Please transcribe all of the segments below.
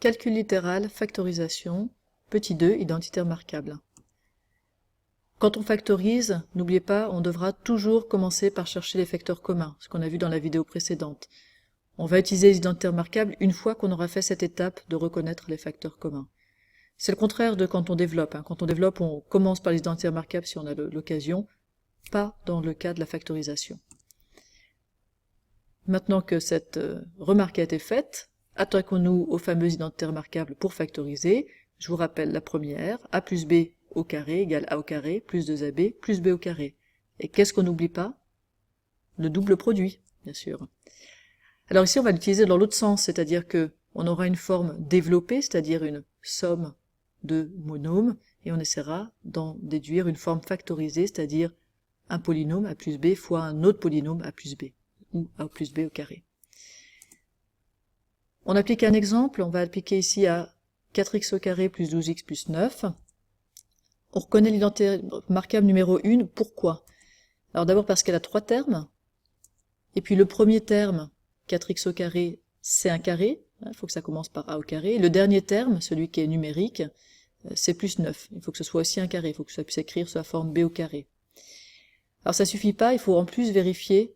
Calcul littéral, factorisation, petit 2, identitaire marquable. Quand on factorise, n'oubliez pas, on devra toujours commencer par chercher les facteurs communs, ce qu'on a vu dans la vidéo précédente. On va utiliser les identitaires marquables une fois qu'on aura fait cette étape de reconnaître les facteurs communs. C'est le contraire de quand on développe. Quand on développe, on commence par les identitaires marquables si on a l'occasion, pas dans le cas de la factorisation. Maintenant que cette remarque a été faite, attaquons-nous aux fameux identitaires marquables pour factoriser. Je vous rappelle la première, a plus b au carré égale a au carré plus 2ab plus b au carré. Et qu'est-ce qu'on n'oublie pas? Le double produit, bien sûr. Alors ici, on va l'utiliser dans l'autre sens, c'est-à-dire que on aura une forme développée, c'est-à-dire une somme de monômes, et on essaiera d'en déduire une forme factorisée, c'est-à-dire un polynôme a plus b fois un autre polynôme a plus b, ou a plus b au carré. On applique un exemple, on va appliquer ici à 4x au carré plus 12x plus 9. On reconnaît l'identitaire marquable numéro 1, pourquoi? Alors d'abord parce qu'elle a 3 termes, et puis le premier terme, 4x au carré, c'est un carré, il faut que ça commence par a au carré. Le dernier terme, celui qui est numérique, c'est plus 9. Il faut que ce soit aussi un carré, il faut que ça puisse écrire sous la forme b au carré. Alors ça suffit pas, il faut en plus vérifier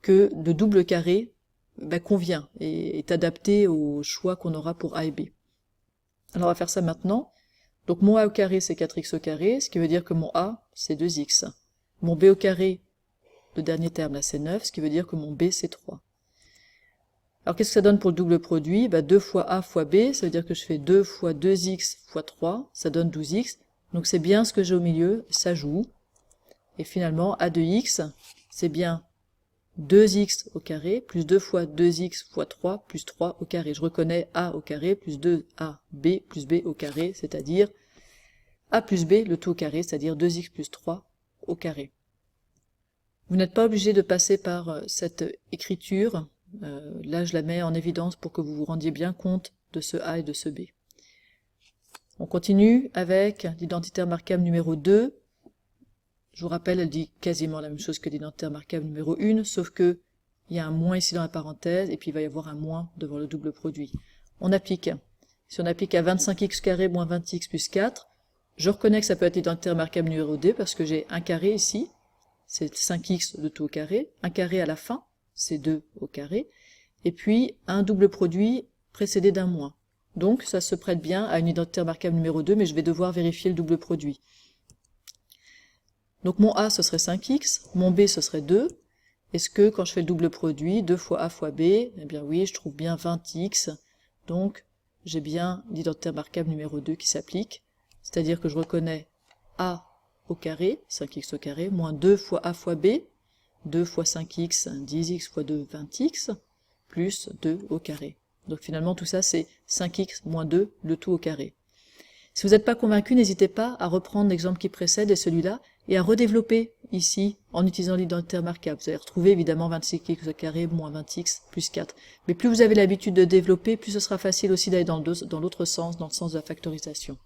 que le double carré convient et est adapté au choix qu'on aura pour a et b. Alors on va faire ça maintenant. Donc mon a au carré c'est 4x au carré, ce qui veut dire que mon a c'est 2x. Mon b au carré, le dernier terme là c'est 9, ce qui veut dire que mon b c'est 3. Alors qu'est-ce que ça donne pour le double produit? 2 fois a fois b, ça veut dire que je fais 2 fois 2x fois 3, ça donne 12x. Donc c'est bien ce que j'ai au milieu, ça joue. Et finalement a de x, c'est bien 2x au carré, plus 2 fois 2x fois 3, plus 3 au carré. Je reconnais a au carré, plus 2ab plus b au carré, c'est-à-dire a plus b, le tout au carré, c'est-à-dire 2x plus 3 au carré. Vous n'êtes pas obligé de passer par cette écriture. Là, je la mets en évidence pour que vous vous rendiez bien compte de ce a et de ce b. On continue avec l'identitaire marquable numéro 2. Je vous rappelle, elle dit quasiment la même chose que l'identitaire marquable numéro 1, sauf que il y a un moins ici dans la parenthèse, et puis il va y avoir un moins devant le double produit. On applique. Si on applique à 25x carré moins 20x plus 4, je reconnais que ça peut être l'identitaire marquable numéro 2, parce que j'ai un carré ici, c'est 5x de tout au carré, un carré à la fin, c'est 2 au carré, et puis un double produit précédé d'un moins. Donc ça se prête bien à une identitaire marquable numéro 2, mais je vais devoir vérifier le double produit. Donc mon a ce serait 5x, mon b ce serait 2. Est-ce que quand je fais le double produit, 2 fois a fois b, eh bien oui, je trouve bien 20x, donc j'ai bien l'identitaire marquable numéro 2 qui s'applique, c'est-à-dire que je reconnais a au carré, 5x au carré, moins 2 fois a fois b, 2 fois 5x, 10x fois 2, 20x, plus 2 au carré. Donc finalement tout ça c'est 5x moins 2, le tout au carré. Si vous n'êtes pas convaincu, n'hésitez pas à reprendre l'exemple qui précède et celui-là, et à redévelopper ici en utilisant l'identitaire marquable. Vous allez retrouver évidemment 26x au carré moins 20x plus 4. Mais plus vous avez l'habitude de développer, plus ce sera facile aussi d'aller dans l'autre sens, dans le sens de la factorisation.